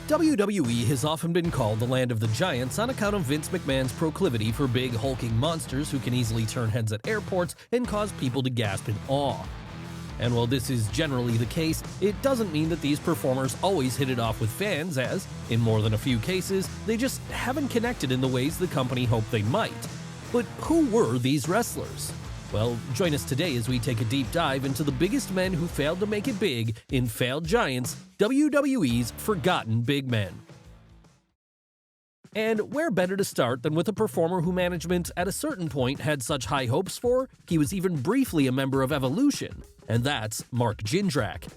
WWE has often been called the land of the giants on account of Vince McMahon's proclivity for big, hulking monsters who can easily turn heads at airports and cause people to gasp in awe. And while this is generally the case, it doesn't mean that these performers always hit it off with fans, as, in more than a few cases, they just haven't connected in the ways the company hoped they might. But who were these wrestlers? Well, join us today as we take a deep dive into the biggest men who failed to make it big in Failed Giants, WWE's Forgotten Big Men. And where better to start than with a performer who management at a certain point had such high hopes for, he was even briefly a member of Evolution, and that's Mark Gintrak.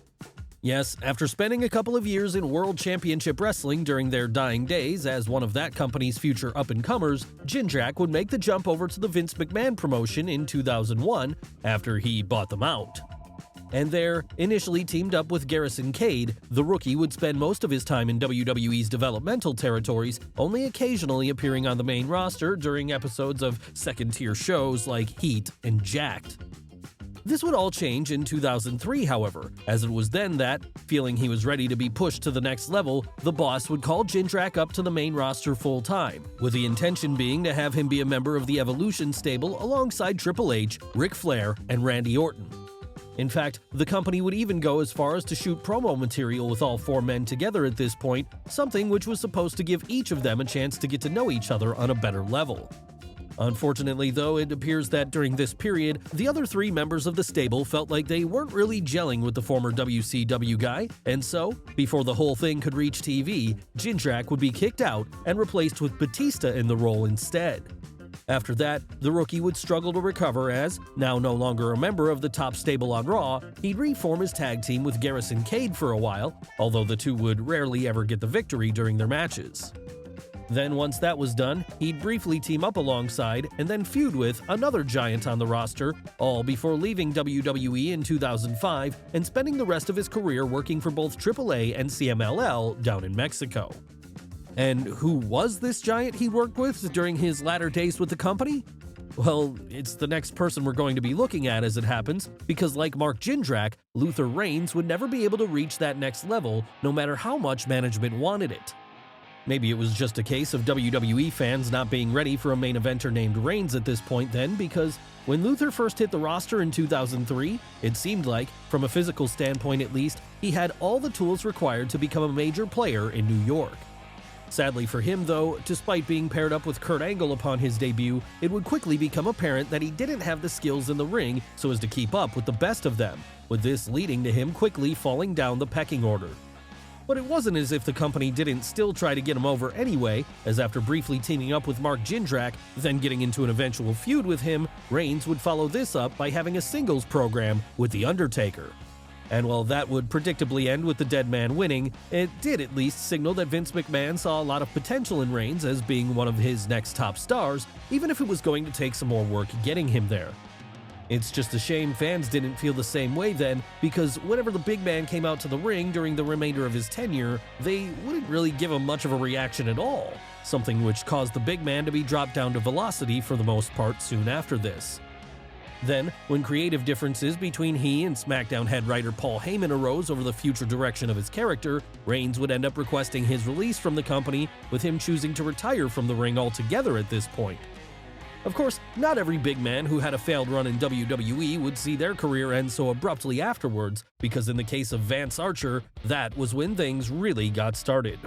Yes, after spending a couple of years in World Championship Wrestling during their dying days as one of that company's future up-and-comers, Gintrak would make the jump over to the Vince McMahon promotion in 2001 after he bought them out. And there, initially teamed up with Garrison Cade, the rookie would spend most of his time in WWE's developmental territories, only occasionally appearing on the main roster during episodes of second-tier shows like Heat and Jacked. This would all change in 2003, however, as it was then that, feeling he was ready to be pushed to the next level, the boss would call Gintrak up to the main roster full-time, with the intention being to have him be a member of the Evolution stable alongside Triple H, Ric Flair, and Randy Orton. In fact, the company would even go as far as to shoot promo material with all four men together at this point, something which was supposed to give each of them a chance to get to know each other on a better level. Unfortunately, though, it appears that during this period, the other three members of the stable felt like they weren't really gelling with the former WCW guy, and so, before the whole thing could reach TV, Gintrak would be kicked out and replaced with Batista in the role instead. After that, the rookie would struggle to recover as, now no longer a member of the top stable on Raw, he'd reform his tag team with Garrison Cade for a while, although the two would rarely ever get the victory during their matches. Then once that was done, he'd briefly team up alongside and then feud with another giant on the roster, all before leaving WWE in 2005 and spending the rest of his career working for both AAA and CMLL down in Mexico. And who was this giant he worked with during his latter days with the company? Well, it's the next person we're going to be looking at as it happens, because like Mark Gintrak, Luther Reigns would never be able to reach that next level no matter how much management wanted it. Maybe it was just a case of WWE fans not being ready for a main eventer named Reigns at this point then, because when Luther first hit the roster in 2003, it seemed like, from a physical standpoint at least, he had all the tools required to become a major player in New York. Sadly for him though, despite being paired up with Kurt Angle upon his debut, it would quickly become apparent that he didn't have the skills in the ring so as to keep up with the best of them, with this leading to him quickly falling down the pecking order. But it wasn't as if the company didn't still try to get him over anyway, as after briefly teaming up with Mark Gintrak, then getting into an eventual feud with him, Reigns would follow this up by having a singles program with The Undertaker. And while that would predictably end with the dead man winning, it did at least signal that Vince McMahon saw a lot of potential in Reigns as being one of his next top stars, even if it was going to take some more work getting him there. It's just a shame fans didn't feel the same way then, because whenever the big man came out to the ring during the remainder of his tenure, they wouldn't really give him much of a reaction at all, something which caused the big man to be dropped down to velocity for the most part soon after this. Then, when creative differences between he and SmackDown head writer Paul Heyman arose over the future direction of his character, Reigns would end up requesting his release from the company, with him choosing to retire from the ring altogether at this point. Of course, not every big man who had a failed run in WWE would see their career end so abruptly afterwards, because in the case of Vance Archer, that was when things really got started.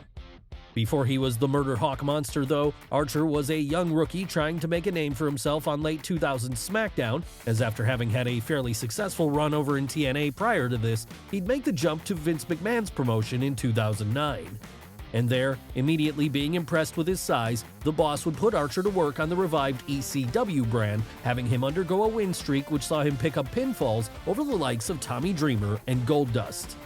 Before he was the Murder Hawk monster though, Archer was a young rookie trying to make a name for himself on late 2000s SmackDown, as after having had a fairly successful run over in TNA prior to this, he'd make the jump to Vince McMahon's promotion in 2009. And there, immediately being impressed with his size, the boss would put Archer to work on the revived ECW brand, having him undergo a win streak which saw him pick up pinfalls over the likes of Tommy Dreamer and Goldust.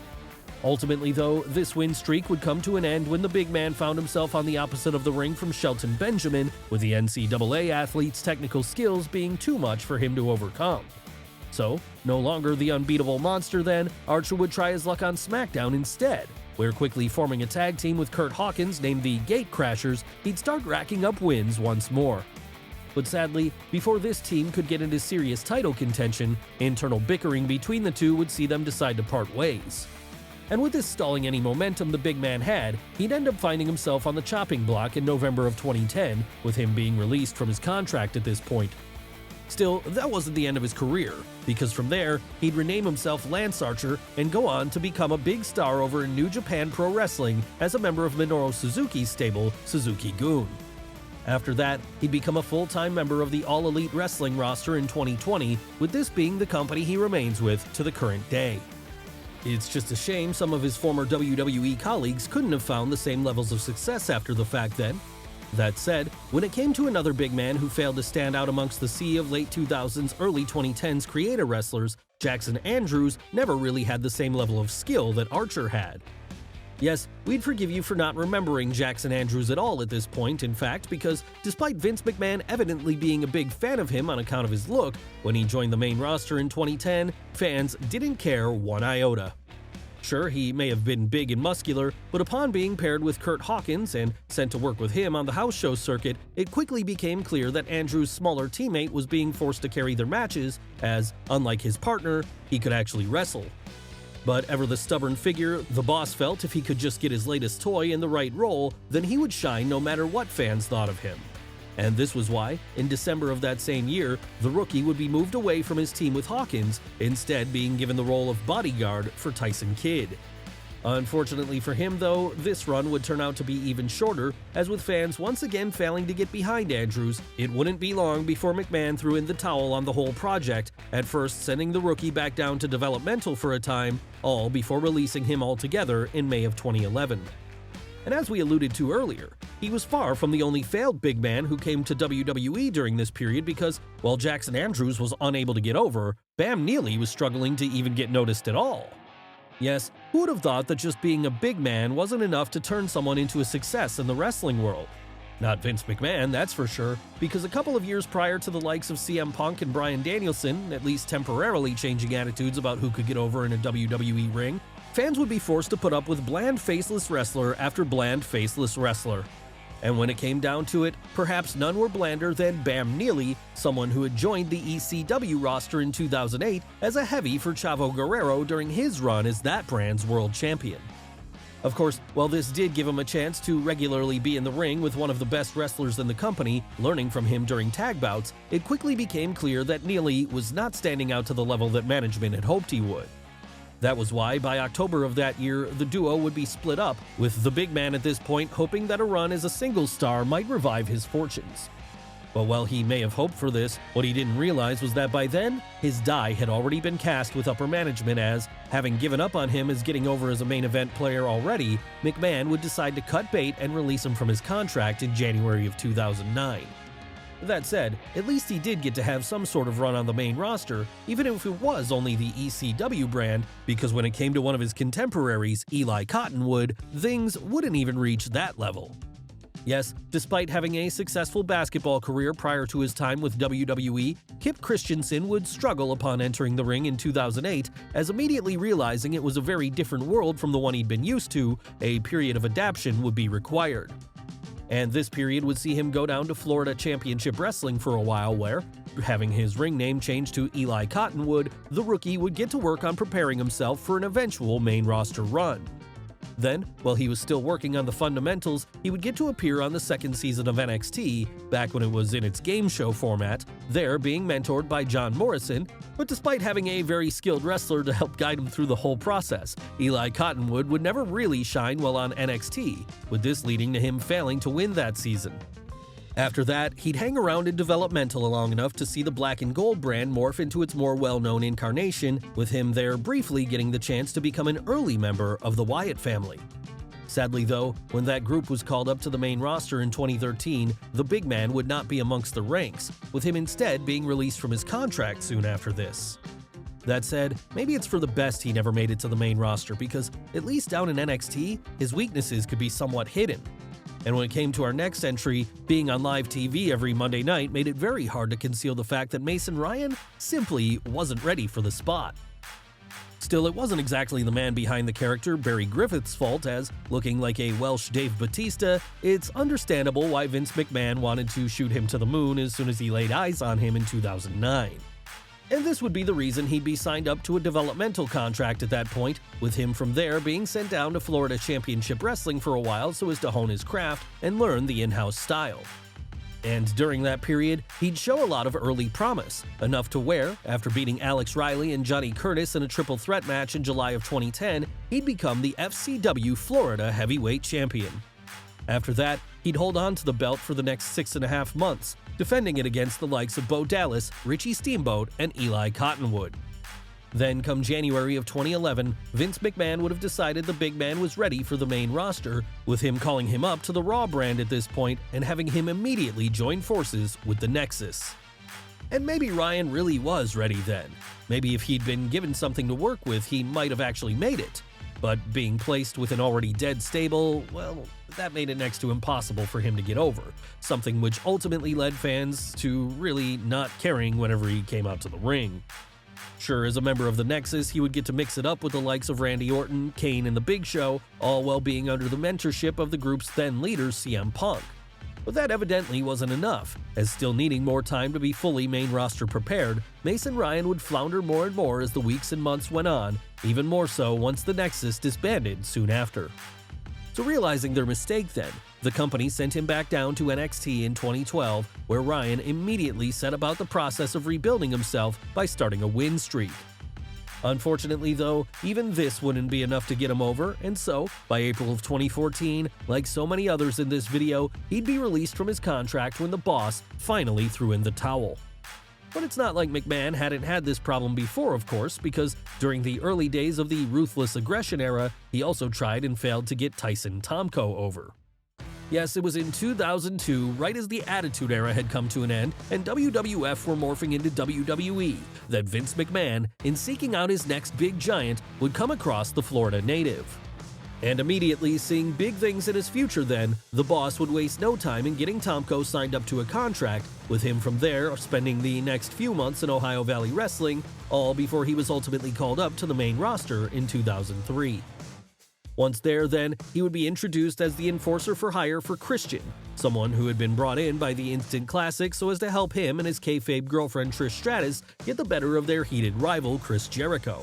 Ultimately though, this win streak would come to an end when the big man found himself on the opposite of the ring from Shelton Benjamin, with the NCAA athlete's technical skills being too much for him to overcome. So, no longer the unbeatable monster then, Archer would try his luck on SmackDown instead, where quickly forming a tag team with Kurt Hawkins named the Gate Crashers, he'd start racking up wins once more. But sadly, before this team could get into serious title contention, internal bickering between the two would see them decide to part ways. And with this stalling any momentum the big man had, he'd end up finding himself on the chopping block in November of 2010, with him being released from his contract at this point. Still, that wasn't the end of his career, because from there, he'd rename himself Lance Archer and go on to become a big star over in New Japan Pro Wrestling as a member of Minoru Suzuki's stable, Suzuki-gun. After that, he'd become a full-time member of the All Elite Wrestling roster in 2020, with this being the company he remains with to the current day. It's just a shame some of his former WWE colleagues couldn't have found the same levels of success after the fact then. That said, when it came to another big man who failed to stand out amongst the sea of late 2000s, early 2010s creator wrestlers, Jackson Andrews never really had the same level of skill that Archer had. Yes, we'd forgive you for not remembering Jackson Andrews at all at this point, in fact, because despite Vince McMahon evidently being a big fan of him on account of his look, when he joined the main roster in 2010, fans didn't care one iota. Sure, he may have been big and muscular, but upon being paired with Curt Hawkins and sent to work with him on the house show circuit, it quickly became clear that Andrews' smaller teammate was being forced to carry their matches, as, unlike his partner, he could actually wrestle. But ever the stubborn figure, the boss felt if he could just get his latest toy in the right role, then he would shine no matter what fans thought of him. And this was why, in December of that same year, the rookie would be moved away from his team with Hawkins, instead being given the role of bodyguard for Tyson Kidd. Unfortunately for him, though, this run would turn out to be even shorter, as with fans once again failing to get behind Andrews, it wouldn't be long before McMahon threw in the towel on the whole project, at first sending the rookie back down to developmental for a time, all before releasing him altogether in May of 2011. And as we alluded to earlier, he was far from the only failed big man who came to WWE during this period because, while Jackson Andrews was unable to get over, Bam Neely was struggling to even get noticed at all. Yes, who would have thought that just being a big man wasn't enough to turn someone into a success in the wrestling world? Not Vince McMahon, that's for sure, because a couple of years prior to the likes of CM Punk and Bryan Danielson, at least temporarily changing attitudes about who could get over in a WWE ring, fans would be forced to put up with bland faceless wrestler after bland faceless wrestler. And when it came down to it, perhaps none were blander than Bam Neely, someone who had joined the ECW roster in 2008 as a heavy for Chavo Guerrero during his run as that brand's world champion. Of course, while this did give him a chance to regularly be in the ring with one of the best wrestlers in the company, learning from him during tag bouts, it quickly became clear that Neely was not standing out to the level that management had hoped he would. That was why, by October of that year, the duo would be split up, with the big man at this point hoping that a run as a single star might revive his fortunes. But while he may have hoped for this, what he didn't realize was that by then, his die had already been cast with upper management as, having given up on him as getting over as a main event player already, McMahon would decide to cut bait and release him from his contract in January of 2009. That said, at least he did get to have some sort of run on the main roster, even if it was only the ECW brand, because when it came to one of his contemporaries, Eli Cottonwood, things wouldn't even reach that level. Yes, despite having a successful basketball career prior to his time with WWE, Kip Christiansen would struggle upon entering the ring in 2008, as immediately realizing it was a very different world from the one he'd been used to, a period of adaptation would be required. And this period would see him go down to Florida Championship Wrestling for a while where, having his ring name changed to Eli Cottonwood, the rookie would get to work on preparing himself for an eventual main roster run. Then, while he was still working on the fundamentals, he would get to appear on the second season of NXT, back when it was in its game show format, there being mentored by John Morrison, but despite having a very skilled wrestler to help guide him through the whole process, Eli Cottonwood would never really shine while on NXT, with this leading to him failing to win that season. After that, he'd hang around in developmental long enough to see the black and gold brand morph into its more well-known incarnation, with him there briefly getting the chance to become an early member of the Wyatt family. Sadly though, when that group was called up to the main roster in 2013, the big man would not be amongst the ranks, with him instead being released from his contract soon after this. That said, maybe it's for the best he never made it to the main roster because, at least down in NXT, his weaknesses could be somewhat hidden. And when it came to our next entry, being on live TV every Monday night made it very hard to conceal the fact that Mason Ryan simply wasn't ready for the spot. Still, it wasn't exactly the man behind the character Barry Griffith's fault, as, looking like a Welsh Dave Bautista, it's understandable why Vince McMahon wanted to shoot him to the moon as soon as he laid eyes on him in 2009. And this would be the reason he'd be signed up to a developmental contract at that point, with him from there being sent down to Florida Championship Wrestling for a while so as to hone his craft and learn the in-house style. And during that period, he'd show a lot of early promise, enough to where, after beating Alex Riley and Johnny Curtis in a triple threat match in July of 2010, he'd become the FCW Florida Heavyweight Champion. After that, he'd hold on to the belt for the next 6.5 months, defending it against the likes of Bo Dallas, Richie Steamboat, and Eli Cottonwood. Then, come January of 2011, Vince McMahon would have decided the big man was ready for the main roster, with him calling him up to the Raw brand at this point and having him immediately join forces with the Nexus. And maybe Ryan really was ready then. Maybe if he'd been given something to work with, he might have actually made it. But being placed with an already dead stable, well, that made it next to impossible for him to get over, something which ultimately led fans to really not caring whenever he came out to the ring. Sure, as a member of the Nexus, he would get to mix it up with the likes of Randy Orton, Kane, and The Big Show, all while being under the mentorship of the group's then leader, CM Punk. But that evidently wasn't enough, as still needing more time to be fully main roster prepared, Mason Ryan would flounder more and more as the weeks and months went on, even more so once the Nexus disbanded soon after. So realizing their mistake then, the company sent him back down to NXT in 2012, where Ryan immediately set about the process of rebuilding himself by starting a win streak. Unfortunately though, even this wouldn't be enough to get him over, and so, by April of 2014, like so many others in this video, he'd be released from his contract when the boss finally threw in the towel. But it's not like McMahon hadn't had this problem before, of course, because during the early days of the Ruthless Aggression era, he also tried and failed to get Tyson Tomko over. Yes, it was in 2002, right as the Attitude Era had come to an end and WWF were morphing into WWE, that Vince McMahon, in seeking out his next big giant, would come across the Florida native. And immediately seeing big things in his future then, the boss would waste no time in getting Tomko signed up to a contract, with him from there spending the next few months in Ohio Valley Wrestling, all before he was ultimately called up to the main roster in 2003. Once there then, he would be introduced as the enforcer for hire for Christian, someone who had been brought in by the Instant Classic so as to help him and his kayfabe girlfriend Trish Stratus get the better of their heated rival Chris Jericho.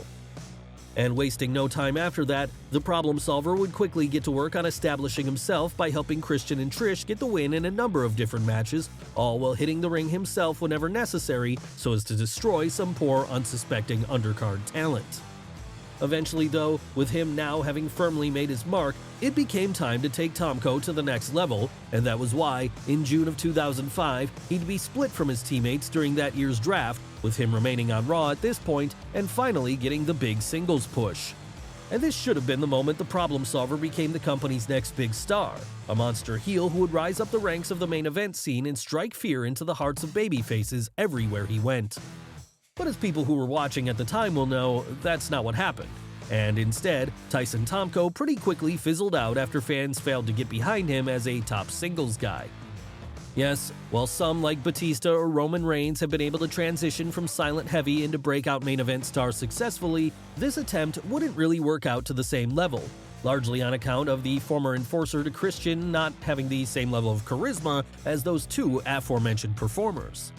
And wasting no time after that, the problem solver would quickly get to work on establishing himself by helping Christian and Trish get the win in a number of different matches, all while hitting the ring himself whenever necessary so as to destroy some poor unsuspecting undercard talent. Eventually though, with him now having firmly made his mark, it became time to take Tomko to the next level, and that was why, in June of 2005, he'd be split from his teammates during that year's draft, with him remaining on Raw at this point and finally getting the big singles push. And this should have been the moment the problem solver became the company's next big star, a monster heel who would rise up the ranks of the main event scene and strike fear into the hearts of babyfaces everywhere he went. But as people who were watching at the time will know, that's not what happened. And instead, Tyson Tomko pretty quickly fizzled out after fans failed to get behind him as a top singles guy. Yes, while some like Batista or Roman Reigns have been able to transition from silent heavy into breakout main event stars successfully, this attempt wouldn't really work out to the same level, largely on account of the former enforcer to Christian not having the same level of charisma as those two aforementioned performers.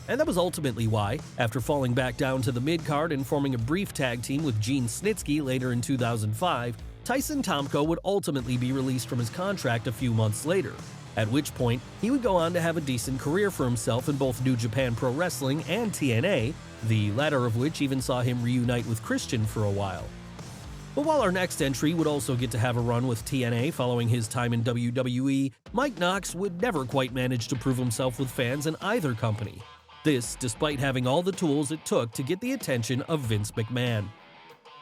And that was ultimately why, after falling back down to the mid-card and forming a brief tag team with Gene Snitsky later in 2005, Tyson Tomko would ultimately be released from his contract a few months later, at which point he would go on to have a decent career for himself in both New Japan Pro Wrestling and TNA, the latter of which even saw him reunite with Christian for a while. But while our next entry would also get to have a run with TNA following his time in WWE, Mike Knox would never quite manage to prove himself with fans in either company. This despite having all the tools it took to get the attention of Vince McMahon.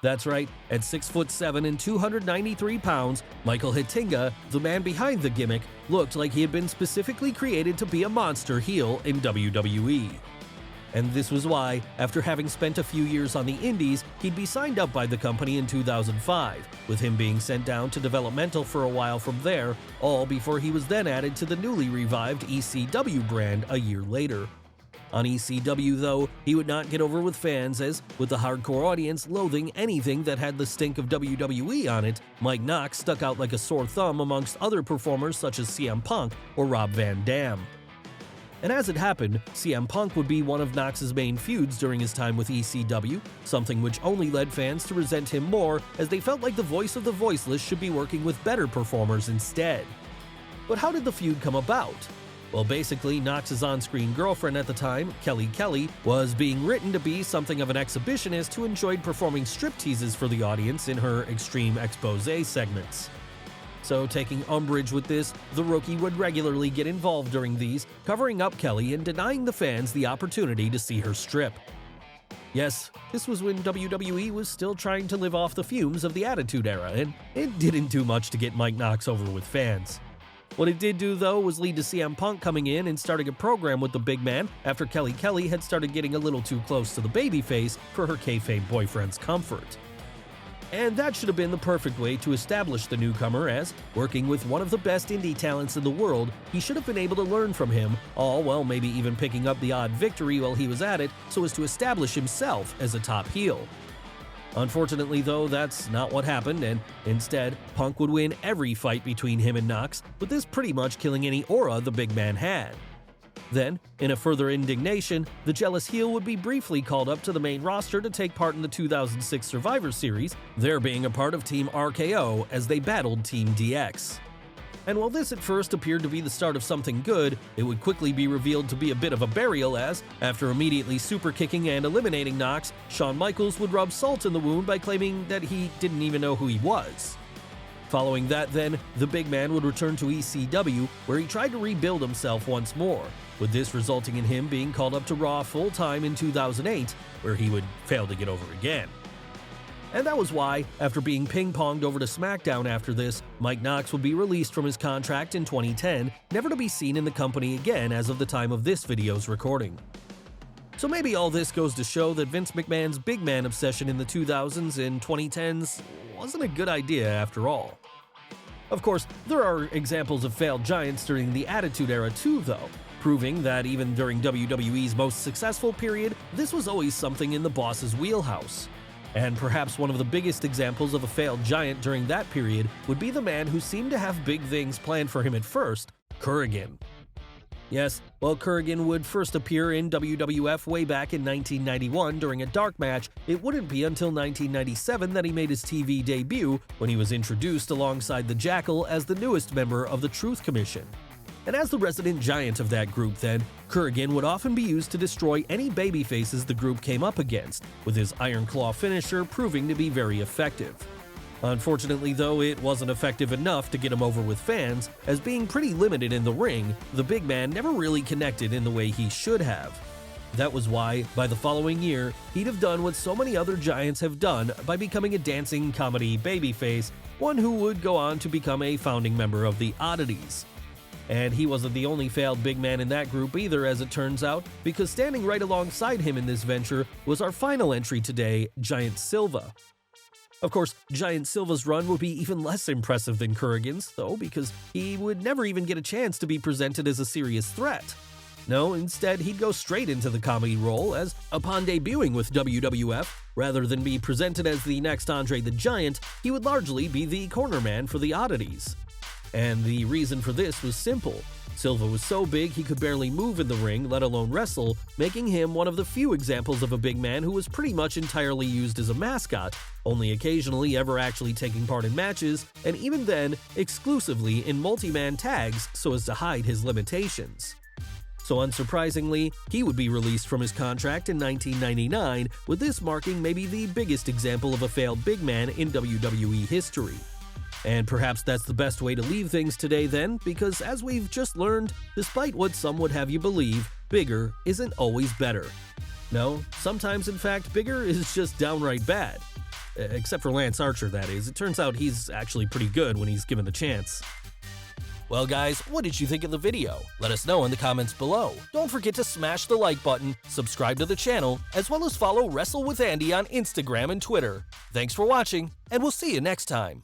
That's right, at 6'7" and 293 pounds, Michael Hittinga, the man behind the gimmick, looked like he had been specifically created to be a monster heel in WWE. And this was why, after having spent a few years on the indies, he'd be signed up by the company in 2005, with him being sent down to developmental for a while from there, all before he was then added to the newly revived ECW brand a year later. On ECW, though, he would not get over with fans as, with the hardcore audience loathing anything that had the stink of WWE on it, Mike Knox stuck out like a sore thumb amongst other performers such as CM Punk or Rob Van Dam. And as it happened, CM Punk would be one of Knox's main feuds during his time with ECW, something which only led fans to resent him more as they felt like the voice of the voiceless should be working with better performers instead. But how did the feud come about? Well, basically, Knox's on-screen girlfriend at the time, Kelly, was being written to be something of an exhibitionist who enjoyed performing stripteases for the audience in her extreme expose segments. So, taking umbrage with this, the rookie would regularly get involved during these, covering up Kelly and denying the fans the opportunity to see her strip. Yes, this was when WWE was still trying to live off the fumes of the Attitude Era, and it didn't do much to get Mike Knox over with fans. What it did do, though, was lead to CM Punk coming in and starting a program with the big man after Kelly had started getting a little too close to the babyface for her kayfabe boyfriend's comfort. And that should have been the perfect way to establish the newcomer, as, working with one of the best indie talents in the world, he should have been able to learn from him, all while maybe even picking up the odd victory while he was at it so as to establish himself as a top heel. Unfortunately, though, that's not what happened, and instead, Punk would win every fight between him and Knox, with this pretty much killing any aura the big man had. Then, in a further indignation, the jealous heel would be briefly called up to the main roster to take part in the 2006 Survivor Series, there being a part of Team RKO as they battled Team DX. And while this at first appeared to be the start of something good, it would quickly be revealed to be a bit of a burial as, after immediately super kicking and eliminating Knox, Shawn Michaels would rub salt in the wound by claiming that he didn't even know who he was. Following that then, the big man would return to ECW, where he tried to rebuild himself once more, with this resulting in him being called up to Raw full-time in 2008, where he would fail to get over again. And that was why, after being ping-ponged over to SmackDown after this, Mike Knox would be released from his contract in 2010, never to be seen in the company again as of the time of this video's recording. So maybe all this goes to show that Vince McMahon's big man obsession in the 2000s and 2010s wasn't a good idea after all. Of course, there are examples of failed giants during the Attitude Era too, though, proving that even during WWE's most successful period, this was always something in the boss's wheelhouse. And perhaps one of the biggest examples of a failed giant during that period would be the man who seemed to have big things planned for him at first, Berrigan. Yes, while Berrigan would first appear in WWF way back in 1991 during a dark match, it wouldn't be until 1997 that he made his TV debut when he was introduced alongside the Jackal as the newest member of the Truth Commission. And as the resident giant of that group then, Berrigan would often be used to destroy any babyfaces the group came up against, with his Iron Claw finisher proving to be very effective. Unfortunately though, it wasn't effective enough to get him over with fans, as being pretty limited in the ring, the big man never really connected in the way he should have. That was why, by the following year, he'd have done what so many other giants have done by becoming a dancing comedy babyface, one who would go on to become a founding member of the Oddities. And he wasn't the only failed big man in that group either, as it turns out, because standing right alongside him in this venture was our final entry today, Giant Silva. Of course, Giant Silva's run would be even less impressive than Berrigan's, though, because he would never even get a chance to be presented as a serious threat. No, instead, he'd go straight into the comedy role, as, upon debuting with WWF, rather than be presented as the next Andre the Giant, he would largely be the cornerman for the Oddities. And the reason for this was simple. Silva was so big he could barely move in the ring, let alone wrestle, making him one of the few examples of a big man who was pretty much entirely used as a mascot, only occasionally ever actually taking part in matches, and even then, exclusively in multi-man tags so as to hide his limitations. So unsurprisingly, he would be released from his contract in 1999, with this marking maybe the biggest example of a failed big man in WWE history. And perhaps that's the best way to leave things today then, because as we've just learned, despite what some would have you believe, bigger isn't always better. No, sometimes in fact, bigger is just downright bad. Except for Lance Archer, that is. It turns out he's actually pretty good when he's given the chance. Well guys, what did you think of the video? Let us know in the comments below. Don't forget to smash the like button, subscribe to the channel, as well as follow Wrestle with Andy on Instagram and Twitter. Thanks for watching, and we'll see you next time.